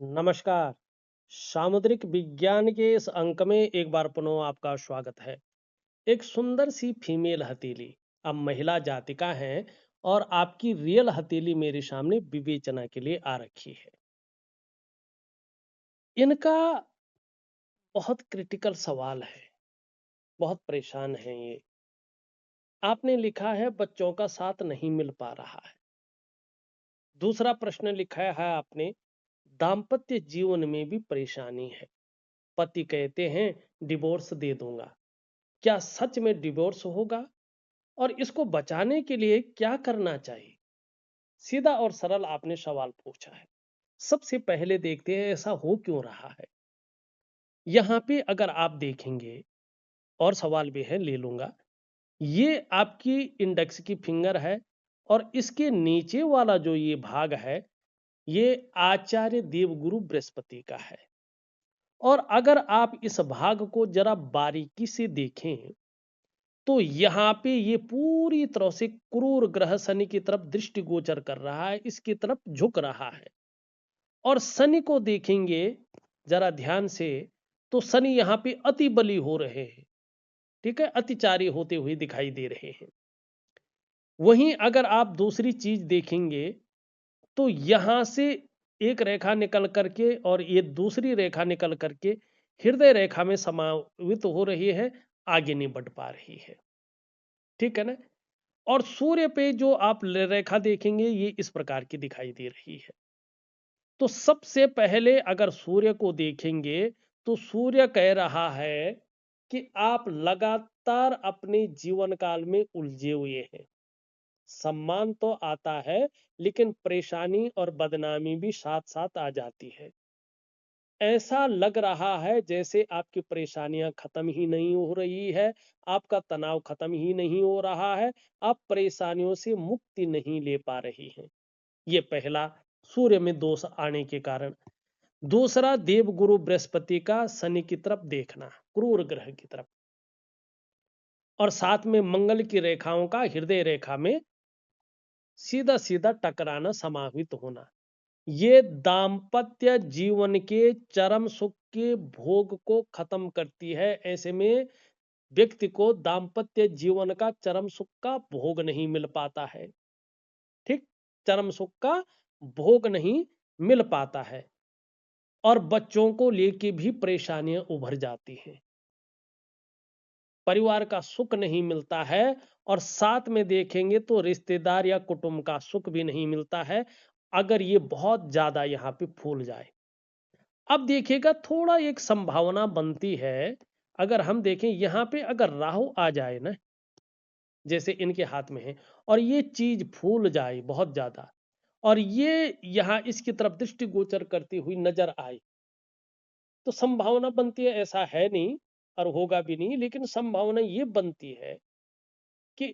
नमस्कार। सामुद्रिक विज्ञान के इस अंक में एक बार पुनः आपका स्वागत है। एक सुंदर सी फीमेल हथेली अब महिला जातिका है और आपकी रियल हथेली मेरे सामने विवेचना के लिए आ रखी है। इनका बहुत क्रिटिकल सवाल है। बहुत परेशान है ये। आपने लिखा है बच्चों का साथ नहीं मिल पा रहा है। दूसरा प्रश्न लिखा है आपने, दाम्पत्य जीवन में भी परेशानी है। पति कहते हैं डिवोर्स दे दूंगा। क्या सच में डिवोर्स होगा और इसको बचाने के लिए क्या करना चाहिए? सीधा और सरल आपने सवाल पूछा है। सबसे पहले देखते हैं ऐसा हो क्यों रहा है। यहाँ पे अगर आप देखेंगे, और सवाल भी है ले लूंगा। ये आपकी इंडेक्स की फिंगर है और इसके नीचे वाला जो ये भाग है, ये आचार्य देवगुरु बृहस्पति का है। और अगर आप इस भाग को जरा बारीकी से देखें तो यहाँ पे ये पूरी तरह से क्रूर ग्रह शनि की तरफ दृष्टि गोचर कर रहा है, इसकी तरफ झुक रहा है। और शनि को देखेंगे जरा ध्यान से, तो शनि यहाँ पे अति बली हो रहे हैं। ठीक है, अतिचारी होते हुए दिखाई दे रहे हैं। वहीं अगर आप दूसरी चीज देखेंगे तो यहां से एक रेखा निकल करके और ये दूसरी रेखा निकल करके हृदय रेखा में समावित हो रही है, आगे नहीं बढ़ पा रही है। ठीक है ना। और सूर्य पे जो आप रेखा देखेंगे ये इस प्रकार की दिखाई दे रही है। तो सबसे पहले अगर सूर्य को देखेंगे तो सूर्य कह रहा है कि आप लगातार अपने जीवन काल में उलझे हुए हैं। सम्मान तो आता है लेकिन परेशानी और बदनामी भी साथ साथ आ जाती है। ऐसा लग रहा है जैसे आपकी परेशानियां खत्म ही नहीं हो रही है, आपका तनाव खत्म ही नहीं हो रहा है, आप परेशानियों से मुक्ति नहीं ले पा रही हैं। ये पहला, सूर्य में दोष आने के कारण। दूसरा, देवगुरु बृहस्पति का शनि की तरफ देखना, क्रूर ग्रह की तरफ, और साथ में मंगल की रेखाओं का हृदय रेखा में सीधा सीधा टकराना, समाहित होना। ये दाम्पत्य जीवन के चरम सुख के भोग को खत्म करती है। ऐसे में व्यक्ति को दाम्पत्य जीवन का चरम सुख का भोग नहीं मिल पाता है। ठीक, चरम सुख का भोग नहीं मिल पाता है और बच्चों को लेके भी परेशानियां उभर जाती हैं। परिवार का सुख नहीं मिलता है और साथ में देखेंगे तो रिश्तेदार या कुटुंब का सुख भी नहीं मिलता है अगर ये बहुत ज्यादा यहाँ पे फूल जाए। अब देखिएगा, थोड़ा एक संभावना बनती है। अगर हम देखें यहाँ पे अगर राहु आ जाए ना, जैसे इनके हाथ में है, और ये चीज फूल जाए बहुत ज्यादा, और ये यहाँ इसकी तरफ दृष्टि गोचर करती हुई नजर आए, तो संभावना बनती है, ऐसा है नहीं और होगा भी नहीं, लेकिन संभावना ये बनती है कि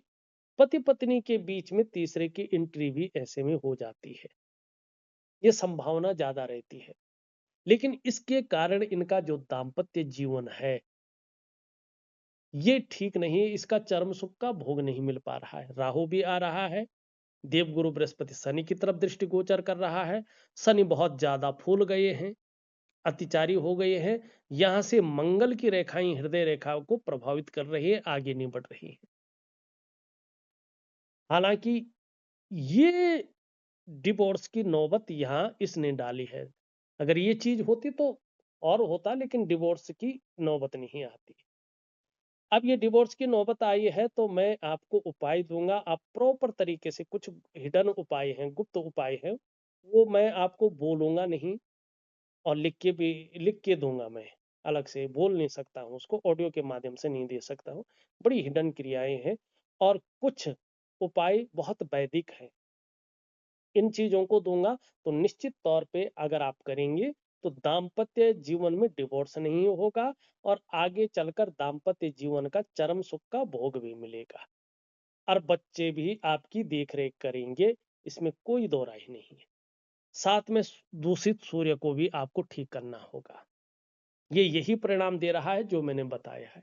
पति पत्नी के बीच में तीसरे की एंट्री भी ऐसे में हो जाती है। ये संभावना ज्यादा रहती है। लेकिन इसके कारण इनका जो दाम्पत्य जीवन है ये ठीक नहीं है, इसका चरम सुख का भोग नहीं मिल पा रहा है। राहु भी आ रहा है, देवगुरु बृहस्पति शनि की तरफ दृष्टि गोचर कर रहा है। शनि बहुत ज्यादा फूल गए हैं, अतिचारी हो गए हैं। यहां से मंगल की रेखाएं हृदय रेखा को प्रभावित कर रही है, आगे नहीं बढ़ रही है। हालांकि ये डिवोर्स की नौबत यहां इसने डाली है। अगर ये चीज होती तो और होता, लेकिन डिवोर्स की नौबत नहीं आती। अब ये डिवोर्स की नौबत आई है तो मैं आपको उपाय दूंगा। आप प्रॉपर तरीके से, कुछ हिडन उपाय हैं, गुप्त उपाय हैं, वो मैं आपको बोलूंगा नहीं, और लिख के दूंगा मैं। अलग से बोल नहीं सकता हूँ, उसको ऑडियो के माध्यम से नहीं दे सकता हूँ। बड़ी हिडन क्रियाएं हैं और कुछ उपाय बहुत वैदिक हैं। इन चीजों को दूंगा तो निश्चित तौर पे अगर आप करेंगे तो दाम्पत्य जीवन में डिवोर्स नहीं होगा और आगे चलकर दाम्पत्य जीवन का चरम सुख का भोग भी मिलेगा और बच्चे भी आपकी देखरेख करेंगे। इसमें कोई दो राय नहीं है। साथ में दूषित सूर्य को भी आपको ठीक करना होगा। ये यही परिणाम दे रहा है जो मैंने बताया है।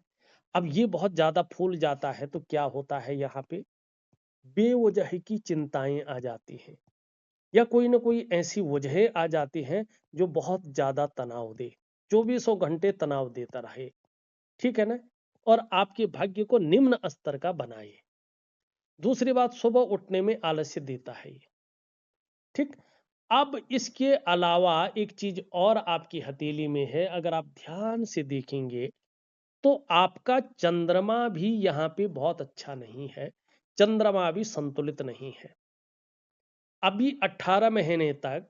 अब ये बहुत ज्यादा फूल जाता है तो क्या होता है, यहाँ पे बेवजह की चिंताएं आ जाती हैं। या कोई ना कोई ऐसी वजह आ जाती हैं जो बहुत ज्यादा तनाव दे, चौबीसों घंटे तनाव देता रहे, ठीक है ना, और आपके भाग्य को निम्न स्तर का बनाए। दूसरी बात, सुबह उठने में आलस्य देता है ये, ठीक। अब इसके अलावा एक चीज और आपकी हथेली में है, अगर आप ध्यान से देखेंगे तो आपका चंद्रमा भी यहां पे बहुत अच्छा नहीं है, चंद्रमा भी संतुलित नहीं है। अभी 18 महीने तक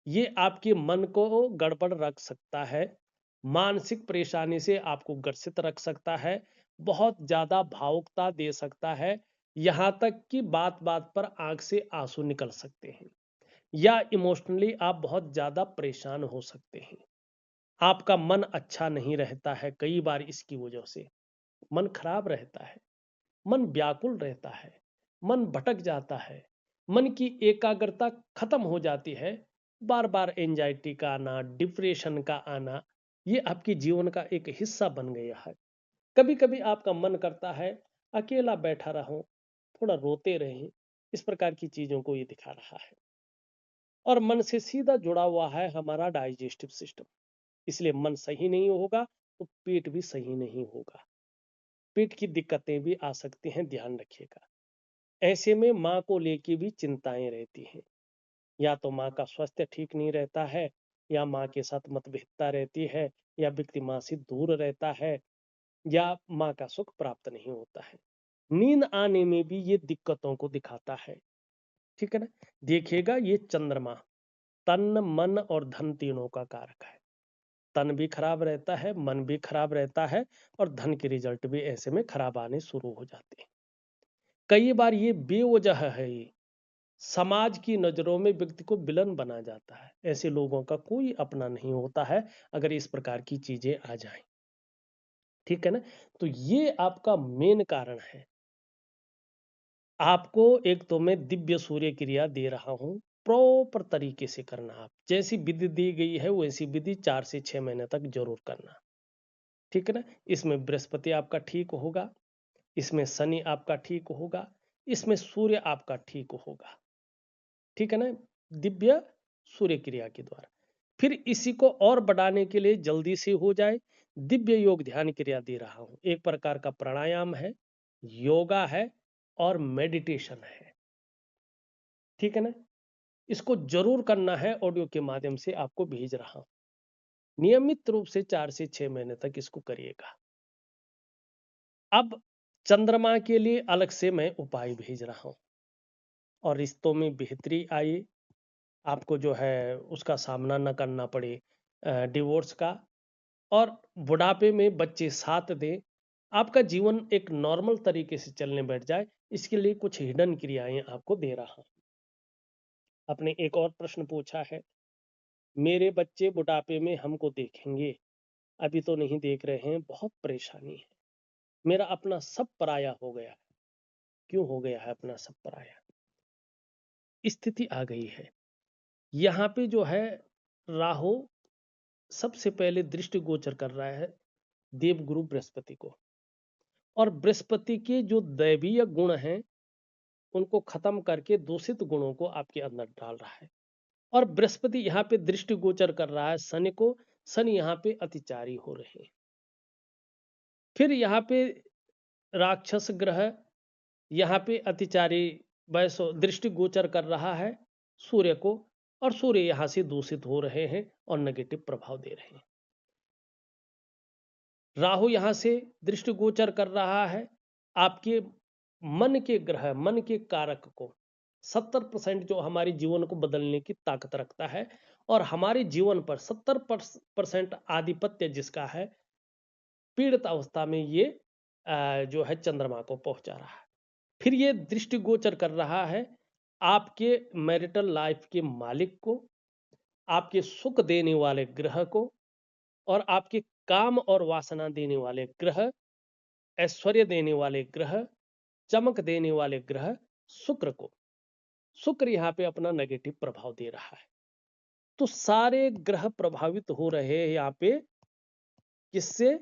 ये आपके मन को गड़बड़ रख सकता है, मानसिक परेशानी से आपको ग्रसित रख सकता है, बहुत ज्यादा भावुकता दे सकता है, यहां तक कि बात बात पर आंख से आंसू निकल सकते हैं, या इमोशनली आप बहुत ज्यादा परेशान हो सकते हैं। आपका मन अच्छा नहीं रहता है, कई बार इसकी वजह से मन खराब रहता है, मन व्याकुल रहता है, मन भटक जाता है, मन की एकाग्रता खत्म हो जाती है, बार बार एंजाइटी का आना, डिप्रेशन का आना, ये आपके जीवन का एक हिस्सा बन गया है। कभी कभी आपका मन करता है अकेला बैठा रहूं, थोड़ा रोते रहें, इस प्रकार की चीजों को ये दिखा रहा है। और मन से सीधा जुड़ा हुआ है हमारा डाइजेस्टिव सिस्टम, इसलिए मन सही नहीं होगा तो पेट भी सही नहीं होगा, पेट की दिक्कतें भी आ सकती हैं, ध्यान रखिएगा। ऐसे में माँ को लेके भी चिंताएं रहती हैं, या तो माँ का स्वास्थ्य ठीक नहीं रहता है, या माँ के साथ मतभेदता रहती है, या व्यक्ति माँ से दूर रहता है, या माँ का सुख प्राप्त नहीं होता है। नींद आने में भी ये दिक्कतों को दिखाता है, ठीक है ना। देखिएगा, ये चंद्रमा तन मन और धन तीनों का कारक है। तन भी खराब रहता है, मन भी खराब रहता है, और धन के रिजल्ट भी ऐसे में खराब आने शुरू हो जाते हैं। कई बार ये बेवजह है, ये समाज की नजरों में व्यक्ति को विलन बना जाता है, ऐसे लोगों का कोई अपना नहीं होता है अगर इस प्रकार की चीजें आ जाएं, ठीक है ना। तो ये आपका मेन कारण है। आपको एक तो मैं दिव्य सूर्य क्रिया दे रहा हूं, प्रॉपर तरीके से करना, आप जैसी विधि दी गई है वैसी विधि 4 से 6 महीने तक जरूर करना, ठीक है ना। इसमें बृहस्पति आपका ठीक होगा, इसमें शनि आपका ठीक होगा, इसमें सूर्य आपका ठीक होगा, ठीक है ना, दिव्य सूर्य क्रिया के द्वारा। फिर इसी को और बढ़ाने के लिए जल्दी से हो जाए, दिव्य योग ध्यान क्रिया दे रहा हूं, एक प्रकार का प्राणायाम है, योगा है, और मेडिटेशन है, ठीक है ना। इसको जरूर करना है, ऑडियो के माध्यम से आपको भेज रहा हूं, नियमित रूप से 4 से 6 महीने तक इसको करिएगा। अब चंद्रमा के लिए अलग से मैं उपाय भेज रहा हूं, और रिश्तों में बेहतरी आए, आपको जो है उसका सामना न करना पड़े, डिवोर्स का, और बुढ़ापे में बच्चे साथ दें, आपका जीवन एक नॉर्मल तरीके से चलने बैठ जाए, इसके लिए कुछ हिडन क्रियाएं आपको दे रहा हूं। आपने एक और प्रश्न पूछा है, मेरे बच्चे बुढ़ापे में हमको देखेंगे, अभी तो नहीं देख रहे हैं, बहुत परेशानी है, मेरा अपना सब पराया हो गया। क्यों हो गया है अपना सब पराया? स्थिति आ गई है, यहाँ पे जो है राहु सबसे पहले दृष्टि गोचर कर रहा है देवगुरु बृहस्पति को, और बृहस्पति के जो दैवीय गुण हैं उनको खत्म करके दूषित गुणों को आपके अंदर डाल रहा है। और बृहस्पति यहाँ पे दृष्टि गोचर कर रहा है शनि को, शनि यहाँ पे अतिचारी हो रहे हैं। फिर यहाँ पे राक्षस ग्रह यहाँ पे अतिचारी वैसो दृष्टि गोचर कर रहा है सूर्य को, और सूर्य यहाँ से दूषित हो रहे हैं और नेगेटिव प्रभाव दे रहे हैं। राहु यहां से दृष्टि गोचर कर रहा है आपके मन के ग्रह, मन के कारक को, 70% जो हमारे जीवन को बदलने की ताकत रखता है, और हमारे जीवन पर 70% आधिपत्य जिसका है, पीड़ित अवस्था में ये जो है चंद्रमा को पहुंचा रहा है। फिर ये दृष्टि गोचर कर रहा है आपके मैरिटल लाइफ के मालिक को, आपके सुख देने वाले ग्रह को, और आपके काम और वासना देने वाले ग्रह, ऐश्वर्य देने वाले ग्रह, चमक देने वाले ग्रह शुक्र को। शुक्र यहाँ पे अपना नेगेटिव प्रभाव दे रहा है। तो सारे ग्रह प्रभावित हो रहे हैं यहाँ पे, किससे?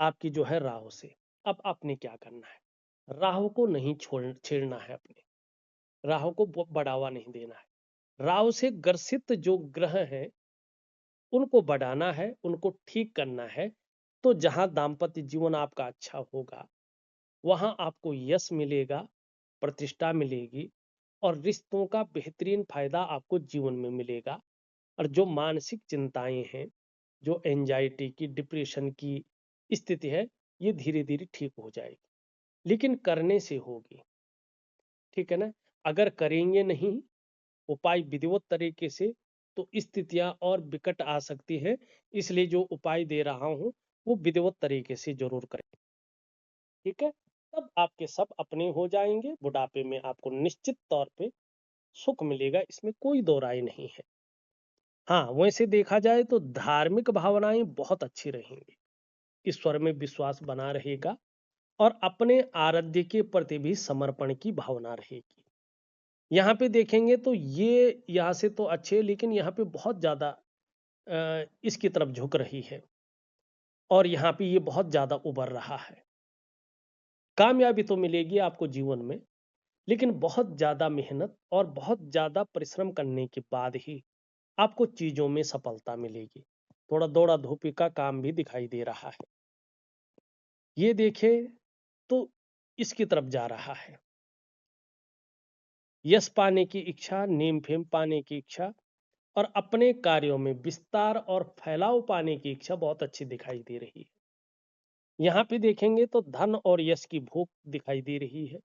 आपकी जो है राहु से। अब आपने क्या करना है? राहु को नहीं छोड़ छेड़ना है, अपने राहु को बढ़ावा नहीं देना है। राहु से ग्रसित जो ग्रह हैं उनको बढ़ाना है, उनको ठीक करना है। तो जहां दाम्पत्य जीवन आपका अच्छा होगा, वहां आपको यश मिलेगा, प्रतिष्ठा मिलेगी और रिश्तों का बेहतरीन फायदा आपको जीवन में मिलेगा। और जो मानसिक चिंताएं हैं, जो एंजाइटी की, डिप्रेशन की स्थिति है, ये धीरे धीरे ठीक हो जाएगी, लेकिन करने से होगी। ठीक है ना? अगर करेंगे नहीं उपाय विधिवत तरीके से, तो स्थितियां और विकट आ सकती है। इसलिए जो उपाय दे रहा हूं वो विधिवत तरीके से जरूर करें। ठीक है? तब आपके सब अपने हो जाएंगे। बुढ़ापे में आपको निश्चित तौर पे सुख मिलेगा, इसमें कोई दो राय नहीं है। हाँ, वैसे देखा जाए तो धार्मिक भावनाएं बहुत अच्छी रहेंगी, ईश्वर में विश्वास बना रहेगा और अपने आराध्य के प्रति भी समर्पण की भावना रहेगी। यहाँ पे देखेंगे तो ये यहाँ से तो अच्छे, लेकिन यहाँ पे बहुत ज्यादा इसकी तरफ झुक रही है और यहाँ पे ये बहुत ज्यादा उभर रहा है। कामयाबी तो मिलेगी आपको जीवन में, लेकिन बहुत ज्यादा मेहनत और बहुत ज्यादा परिश्रम करने के बाद ही आपको चीजों में सफलता मिलेगी। थोड़ा दौड़ा धूपी का काम भी दिखाई दे रहा है। ये देखे तो इसकी तरफ जा रहा है। यश पाने की इच्छा, नेम फेम पाने की इच्छा और अपने कार्यों में विस्तार और फैलाव पाने की इच्छा बहुत अच्छी दिखाई दे रही है। यहाँ पे देखेंगे तो धन और यश की भूख दिखाई दे रही है।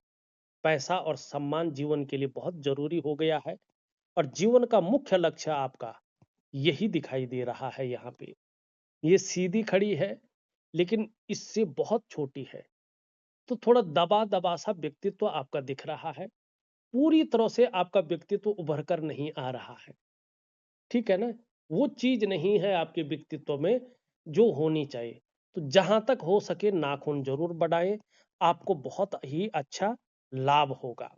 पैसा और सम्मान जीवन के लिए बहुत जरूरी हो गया है और जीवन का मुख्य लक्ष्य आपका यही दिखाई दे रहा है। यहाँ पे ये सीधी खड़ी है, लेकिन इससे बहुत छोटी है। तो थोड़ा दबा दबा सा व्यक्तित्व आपका दिख रहा है। पूरी तरह से आपका व्यक्तित्व उभर कर नहीं आ रहा है। ठीक है ना? वो चीज नहीं है आपके व्यक्तित्व में जो होनी चाहिए। तो जहां तक हो सके नाखून जरूर बढ़ाएं, आपको बहुत ही अच्छा लाभ होगा।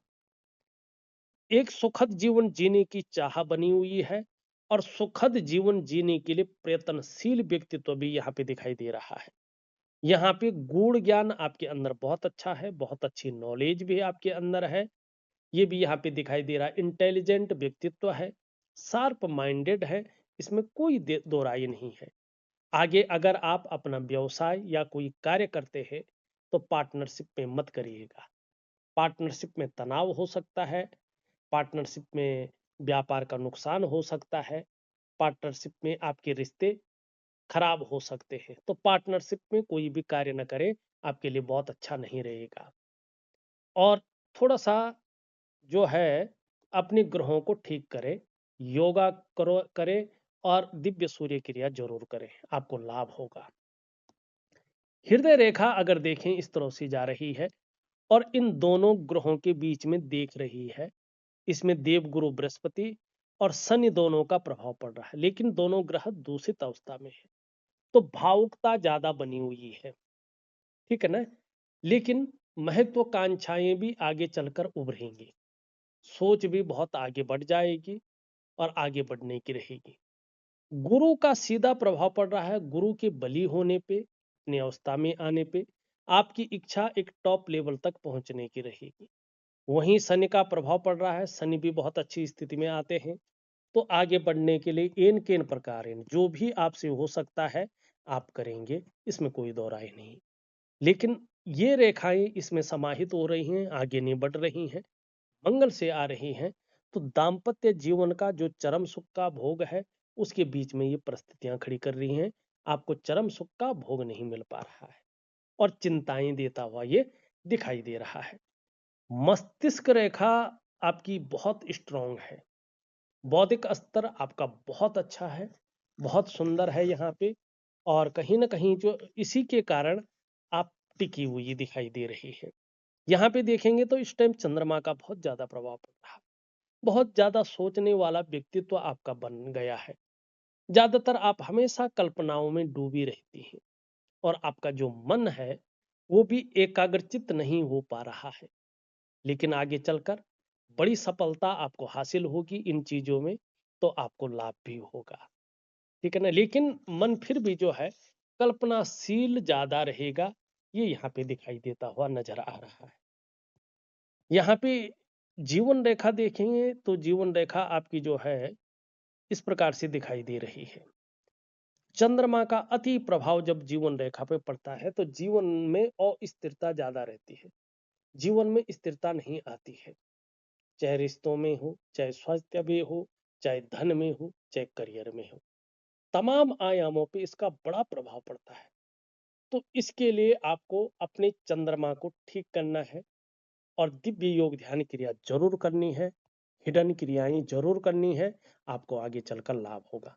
एक सुखद जीवन जीने की चाह बनी हुई है और सुखद जीवन जीने के लिए प्रयत्नशील व्यक्तित्व भी यहाँ पे दिखाई दे रहा है। यहाँ पे गूढ़ ज्ञान आपके अंदर बहुत अच्छा है, बहुत अच्छी नॉलेज भी आपके अंदर है। ये भी यहाँ पे दिखाई दे रहा है। इंटेलिजेंट व्यक्तित्व है, शार्प माइंडेड है, इसमें कोई दो राय नहीं है। आगे अगर आप अपना व्यवसाय या कोई कार्य करते हैं तो पार्टनरशिप में मत करिएगा। पार्टनरशिप में तनाव हो सकता है, पार्टनरशिप में व्यापार का नुकसान हो सकता है, पार्टनरशिप में आपके रिश्ते खराब हो सकते हैं। तो पार्टनरशिप में कोई भी कार्य न करें, आपके लिए बहुत अच्छा नहीं रहेगा। और थोड़ा सा जो है अपने ग्रहों को ठीक करें, योगा करो करें और दिव्य सूर्य क्रिया जरूर करें, आपको लाभ होगा। हृदय रेखा अगर देखें इस तरह से जा रही है और इन दोनों ग्रहों के बीच में देख रही है। इसमें देवगुरु बृहस्पति और शनि दोनों का प्रभाव पड़ रहा है, लेकिन दोनों ग्रह दूषित अवस्था में है। तो भावुकता ज्यादा बनी हुई है। ठीक है ना? लेकिन महत्वाकांक्षाएं भी आगे चलकर उभरेंगी, सोच भी बहुत आगे बढ़ जाएगी और आगे बढ़ने की रहेगी। गुरु का सीधा प्रभाव पड़ रहा है। गुरु के बली होने पे, अपनी अवस्था में आने पे आपकी इच्छा एक टॉप लेवल तक पहुंचने की रहेगी। वहीं शनि का प्रभाव पड़ रहा है। शनि भी बहुत अच्छी स्थिति में आते हैं। तो आगे बढ़ने के लिए एन केन प्रकार जो भी आपसे हो सकता है आप करेंगे, इसमें कोई दो राय नहीं। लेकिन ये रेखाएं इसमें समाहित हो रही हैं, आगे नहीं बढ़ रही हैं, मंगल से आ रही हैं। तो दाम्पत्य जीवन का जो चरम सुख का भोग है, उसके बीच में ये परिस्थितियां खड़ी कर रही हैं। आपको चरम सुख का भोग नहीं मिल पा रहा है और चिंताएं देता हुआ ये दिखाई दे रहा है। मस्तिष्क रेखा आपकी बहुत स्ट्रांग है। बौद्धिक स्तर आपका बहुत अच्छा है, बहुत सुंदर है यहाँ पे। और कहीं ना कहीं जो इसी के कारण आप टिकी हुई दिखाई दे रही है। यहाँ पे देखेंगे तो इस टाइम चंद्रमा का बहुत ज्यादा प्रभाव पड़ रहा है। बहुत ज्यादा सोचने वाला व्यक्तित्व आपका बन गया है। ज्यादातर आप हमेशा कल्पनाओं में डूबी रहती हैं और आपका जो मन है वो भी एकाग्रचित नहीं हो पा रहा है। लेकिन आगे चलकर बड़ी सफलता आपको हासिल होगी इन चीजों में, तो आपको लाभ भी होगा। ठीक है ना? लेकिन मन फिर भी जो है कल्पनाशील ज्यादा रहेगा, ये यहाँ पे दिखाई देता हुआ नजर आ रहा है। यहाँ पे जीवन रेखा देखेंगे तो जीवन रेखा आपकी जो है इस प्रकार से दिखाई दे रही है। चंद्रमा का अति प्रभाव जब जीवन रेखा पे पड़ता है तो जीवन में अस्थिरता ज्यादा रहती है। जीवन में स्थिरता नहीं आती है, चाहे रिश्तों में हो, चाहे स्वास्थ्य में हो, चाहे धन में हो, चाहे करियर में हो। तमाम आयामों पे इसका बड़ा प्रभाव पड़ता है। तो इसके लिए आपको अपने चंद्रमा को ठीक करना है और दिव्य योग ध्यान क्रिया जरूर करनी है, हिडन क्रियाएं जरूर करनी है, आपको आगे चलकर लाभ होगा।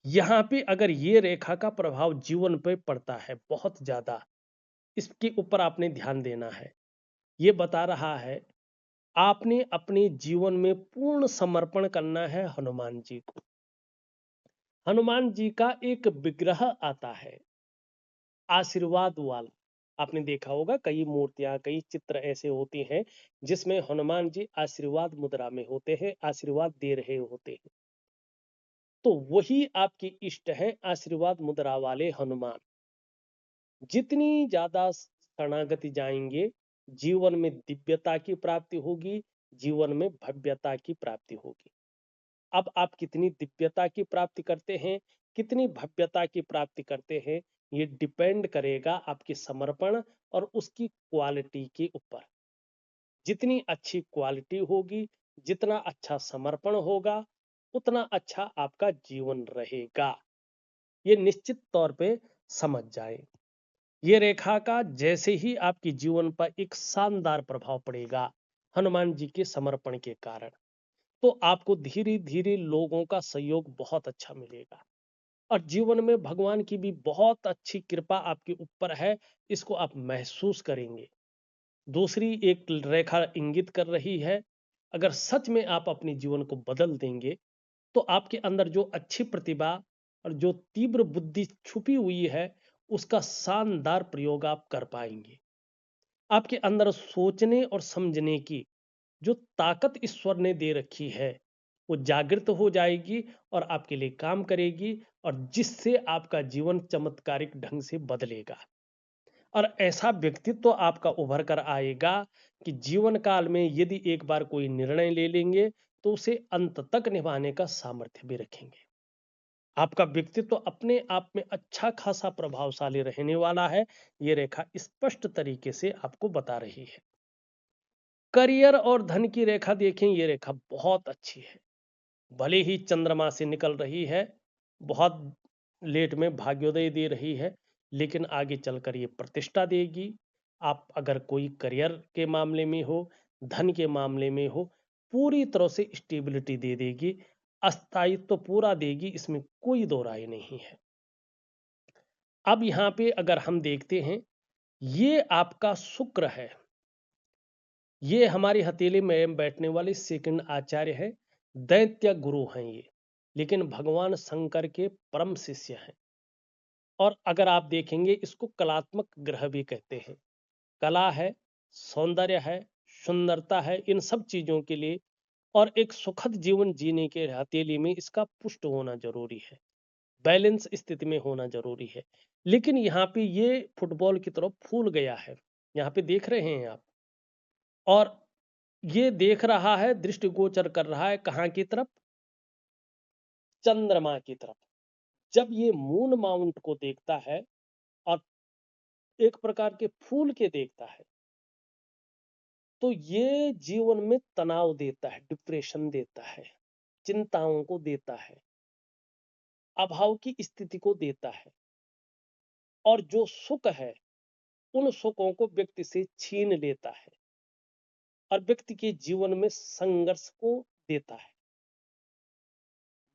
यहाँ पे अगर ये रेखा का प्रभाव जीवन पे पड़ता है बहुत ज्यादा, इसके ऊपर आपने ध्यान देना है। ये बता रहा है आपने अपने जीवन में पूर्ण समर्पण करना है हनुमान जी को। हनुमान जी का एक विग्रह आता है आशीर्वाद वाला। आपने देखा होगा कई मूर्तियां, कई चित्र ऐसे होते हैं जिसमें हनुमान जी आशीर्वाद मुद्रा में होते हैं, आशीर्वाद दे रहे होते हैं। तो वही आपके इष्ट हैं आशीर्वाद मुद्रा वाले हनुमान। जितनी ज्यादा शरणागति जाएंगे, जीवन में दिव्यता की प्राप्ति होगी, जीवन में भव्यता की प्राप्ति होगी। अब आप कितनी दिव्यता की प्राप्ति करते हैं, कितनी भव्यता की प्राप्ति करते हैं, ये डिपेंड करेगा आपके समर्पण और उसकी क्वालिटी के ऊपर। जितनी अच्छी क्वालिटी होगी, जितना अच्छा समर्पण होगा, उतना अच्छा आपका जीवन रहेगा। ये निश्चित तौर पे समझ जाए। ये रेखा का जैसे ही आपके जीवन पर एक शानदार प्रभाव पड़ेगा हनुमान जी के समर्पण के कारण, तो आपको धीरे धीरे लोगों का सहयोग बहुत अच्छा मिलेगा और जीवन में भगवान की भी बहुत अच्छी कृपा आपके ऊपर है, इसको आप महसूस करेंगे। दूसरी एक रेखा इंगित कर रही है, अगर सच में आप अपने जीवन को बदल देंगे तो आपके अंदर जो अच्छी प्रतिभा और जो तीव्र बुद्धि छुपी हुई है उसका शानदार प्रयोग आप कर पाएंगे। आपके अंदर सोचने और समझने की जो ताकत ईश्वर ने दे रखी है वो जागृत हो जाएगी और आपके लिए काम करेगी, और जिससे आपका जीवन चमत्कारिक ढंग से बदलेगा और ऐसा व्यक्तित्व आपका उभर कर आएगा कि जीवन काल में यदि एक बार कोई निर्णय ले लेंगे तो उसे अंत तक निभाने का सामर्थ्य भी रखेंगे। आपका व्यक्तित्व अपने आप में अच्छा खासा प्रभावशाली रहने वाला है, ये रेखा स्पष्ट तरीके से आपको बता रही है। करियर और धन की रेखा देखें, ये रेखा बहुत अच्छी है। भले ही चंद्रमा से निकल रही है, बहुत लेट में भाग्योदय दे रही है, लेकिन आगे चलकर ये प्रतिष्ठा देगी। आप अगर कोई करियर के मामले में हो, धन के मामले में हो, पूरी तरह से स्टेबिलिटी दे देगी, अस्थायित्व तो पूरा देगी, इसमें कोई दो राय नहीं है। अब यहाँ पे अगर हम देखते हैं, ये आपका शुक्र है, ये हमारी हथेली में बैठने वाले सेकंड आचार्य है, दैत्य गुरु हैं ये, लेकिन भगवान शंकर के परम शिष्य हैं। और अगर आप देखेंगे इसको कलात्मक ग्रह भी कहते हैं। कला है, सौंदर्य है, सुंदरता है, इन सब चीजों के लिए और एक सुखद जीवन जीने के हथेली में इसका पुष्ट होना जरूरी है, बैलेंस स्थिति में होना जरूरी है। लेकिन यहाँ पे ये फुटबॉल की तरफ फूल गया है, यहाँ पे देख रहे हैं आप, और ये देख रहा है, दृष्टिगोचर कर रहा है कहाँ की तरफ, चंद्रमा की तरफ। जब ये मून माउंट को देखता है और एक प्रकार के फूल के देखता है तो ये जीवन में तनाव देता है, डिप्रेशन देता है, चिंताओं को देता है, अभाव की स्थिति को देता है, और जो सुख है उन सुखों को व्यक्ति से छीन लेता है और व्यक्ति के जीवन में संघर्ष को देता है,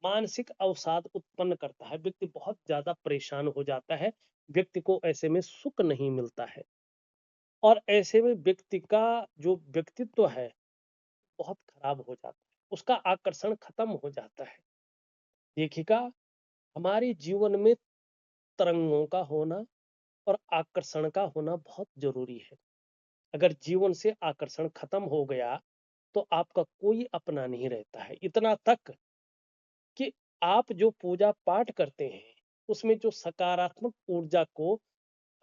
मानसिक अवसाद उत्पन्न करता है, व्यक्ति बहुत ज्यादा परेशान हो जाता है, व्यक्ति को ऐसे में सुख नहीं मिलता है और ऐसे में व्यक्ति का जो व्यक्तित्व है बहुत खराब हो जाता है, उसका आकर्षण खत्म हो जाता है। देखिएगा, हमारे जीवन में तरंगों का होना और आकर्षण का होना बहुत जरूरी है। अगर जीवन से आकर्षण खत्म हो गया तो आपका कोई अपना नहीं रहता है, इतना तक कि आप जो पूजा पाठ करते हैं उसमें जो सकारात्मक ऊर्जा को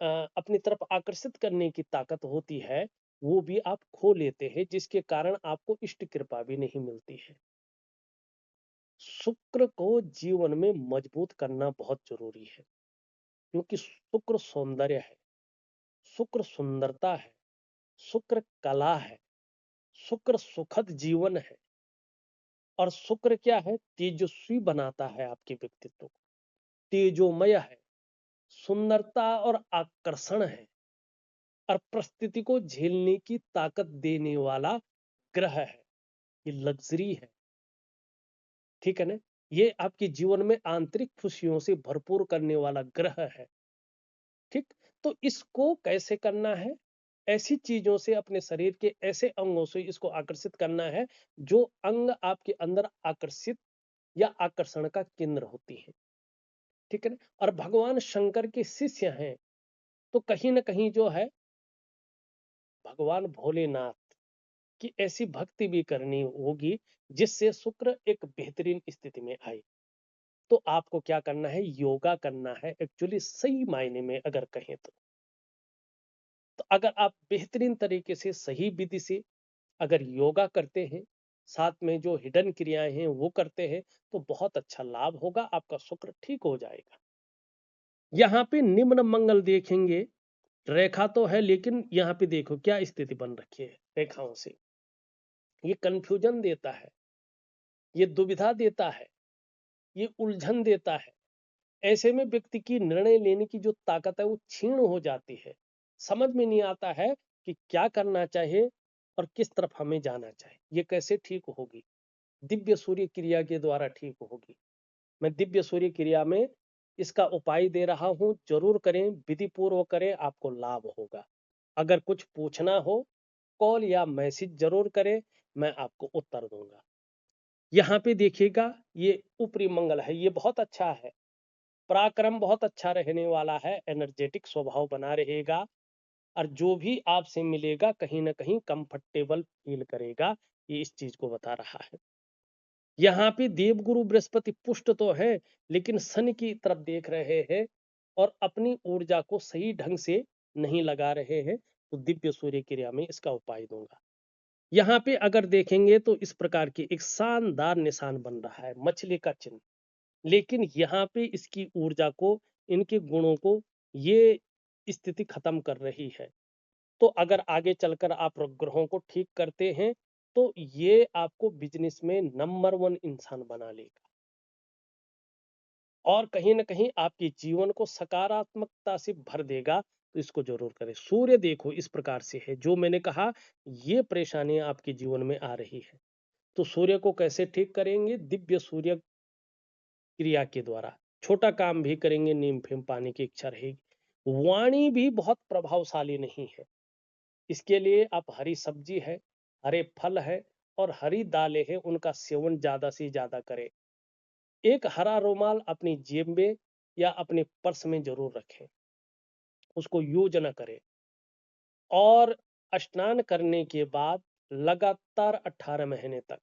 अपनी तरफ आकर्षित करने की ताकत होती है, वो भी आप खो लेते हैं, जिसके कारण आपको इष्ट कृपा भी नहीं मिलती है। शुक्र को जीवन में मजबूत करना बहुत जरूरी है, क्योंकि शुक्र सौंदर्य है, शुक्र सुंदरता है, शुक्र कला है, शुक्र सुखद जीवन है। और शुक्र क्या है? तेजस्वी बनाता है आपके व्यक्तित्व को, तेजोमय है, सुंदरता और आकर्षण है, और परिस्थिति को झेलने की ताकत देने वाला ग्रह है। ये लग्जरी है, ठीक है ना? ये आपके जीवन में आंतरिक खुशियों से भरपूर करने वाला ग्रह है, ठीक। तो इसको कैसे करना है? ऐसी चीजों से, अपने शरीर के ऐसे अंगों से इसको आकर्षित करना है जो अंग आपके अंदर आकर्षित या आकर्षण का केंद्र होती है, ठीक है ना? और भगवान शंकर के शिष्य हैं, तो कहीं ना कहीं जो है भगवान भोलेनाथ की ऐसी भक्ति भी करनी होगी जिससे शुक्र एक बेहतरीन स्थिति में आए। तो आपको क्या करना है? योगा करना है, एक्चुअली सही मायने में अगर कहें तो अगर आप बेहतरीन तरीके से, सही विधि से अगर योगा करते हैं, साथ में जो हिडन क्रियाएं हैं वो करते हैं, तो बहुत अच्छा लाभ होगा, आपका शुक्र ठीक हो जाएगा। यहाँ पे निम्न मंगल देखेंगे, रेखा तो है, लेकिन यहाँ पे देखो क्या स्थिति बन रखी है रेखाओं से। ये कंफ्यूजन देता है, ये दुविधा देता है, ये उलझन देता है। ऐसे में व्यक्ति की निर्णय लेने की जो ताकत है वो क्षीण हो जाती है। समझ में नहीं आता है कि क्या करना चाहिए और किस तरफ हमें जाना चाहिए। ये कैसे ठीक होगी? दिव्य सूर्य क्रिया के द्वारा ठीक होगी। मैं दिव्य सूर्य क्रिया में इसका उपाय दे रहा हूं, जरूर करें, विधि पूर्वक करें, आपको लाभ होगा। अगर कुछ पूछना हो, कॉल या मैसेज जरूर करें, मैं आपको उत्तर दूंगा। यहाँ पे देखिएगा, ये ऊपरी मंगल है, ये बहुत अच्छा है, पराक्रम बहुत अच्छा रहने वाला है, एनर्जेटिक स्वभाव बना रहेगा, और जो भी आपसे मिलेगा कहीं ना कहीं कंफर्टेबल फील करेगा। ये इस चीज को बता रहा है। यहाँ पे देवगुरु बृहस्पति पुष्ट तो है, लेकिन शनि की तरफ देख रहे हैं और अपनी ऊर्जा को सही ढंग से नहीं लगा रहे हैं। तो दिव्य सूर्य क्रिया में इसका उपाय दूंगा। यहाँ पे अगर देखेंगे तो इस प्रकार की एक शानदार निशान बन रहा है, मछली का चिन्ह। लेकिन यहाँ पे इसकी ऊर्जा को, इनके गुणों को ये स्थिति खत्म कर रही है। तो अगर आगे चलकर आप ग्रहों को ठीक करते हैं तो ये आपको बिजनेस में नंबर वन इंसान बना लेगा, और कहीं ना कहीं आपके जीवन को सकारात्मकता से भर देगा। तो इसको जरूर करें। सूर्य देखो इस प्रकार से है, जो मैंने कहा ये परेशानियां आपके जीवन में आ रही है। तो सूर्य को कैसे ठीक करेंगे? दिव्य सूर्य क्रिया के द्वारा। छोटा काम भी करेंगे, नीम फिम पानी की इच्छा रहेगी। वाणी भी बहुत प्रभावशाली नहीं है, इसके लिए आप हरी सब्जी है, हरे फल है और हरी दालें हैं, उनका सेवन ज्यादा से ज्यादा करें। एक हरा रुमाल अपनी जेब में या अपने पर्स में जरूर रखें, उसको यूज न करें। और स्नान करने के बाद लगातार 18 महीने तक,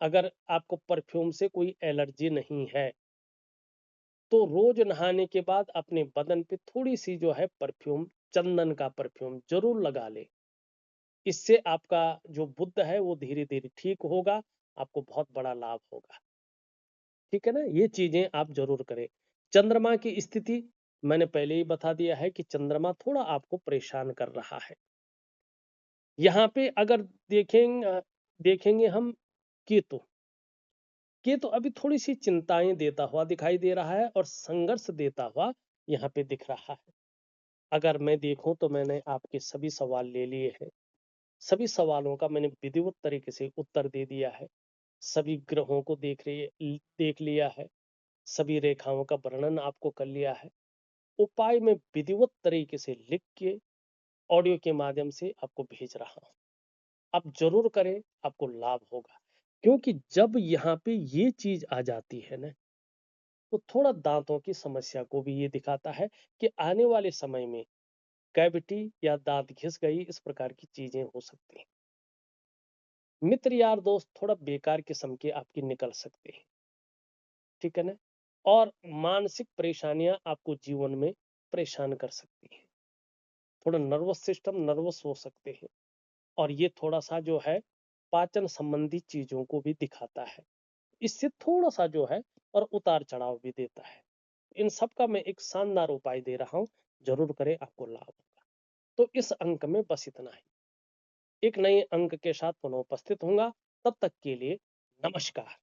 अगर आपको परफ्यूम से कोई एलर्जी नहीं है, तो रोज नहाने के बाद अपने बदन पे थोड़ी सी जो है परफ्यूम, चंदन का परफ्यूम जरूर लगा ले। इससे आपका जो बुद्ध है वो धीरे धीरे ठीक होगा, आपको बहुत बड़ा लाभ होगा, ठीक है ना? ये चीजें आप जरूर करें। चंद्रमा की स्थिति मैंने पहले ही बता दिया है कि चंद्रमा थोड़ा आपको परेशान कर रहा है। यहाँ पे अगर देखेंगे हम केतु। केतु अभी थोड़ी सी चिंताएं देता हुआ दिखाई दे रहा है और संघर्ष देता हुआ यहाँ पे दिख रहा है। अगर मैं देखूं तो मैंने आपके सभी सवाल ले लिए हैं, सभी सवालों का मैंने विधिवत तरीके से उत्तर दे दिया है, सभी ग्रहों को देख लिया है, सभी रेखाओं का वर्णन आपको कर लिया है। उपाय में विधिवत तरीके से लिख के ऑडियो के माध्यम से आपको भेज रहा हूं। आप जरूर करें, आपको लाभ होगा। क्योंकि जब यहाँ पे ये चीज आ जाती है ना, तो थोड़ा दांतों की समस्या को भी ये दिखाता है कि आने वाले समय में कैविटी या दांत घिस गई, इस प्रकार की चीजें हो सकती हैं। मित्र यार दोस्त थोड़ा बेकार किस्म के आपकी निकल सकते हैं, ठीक है ना? और मानसिक परेशानियां आपको जीवन में परेशान कर सकती हैं। थोड़ा नर्वस सिस्टम नर्वस हो सकते हैं और ये थोड़ा-सा जो है पाचन संबंधी चीज़ों को भी दिखाता है। इससे थोड़ा-सा जो है और उतार-चढ़ाव भी देता है। इन सब का मैं एक शानदार उपाय दे रहा हूँ, ज़रूर करें आपको लाभ होगा। तो इस अंक में बस इतना ही। एक नए अंक के साथ पुनः उपस्थित होऊँगा, तब तक के लिए नमस्कार।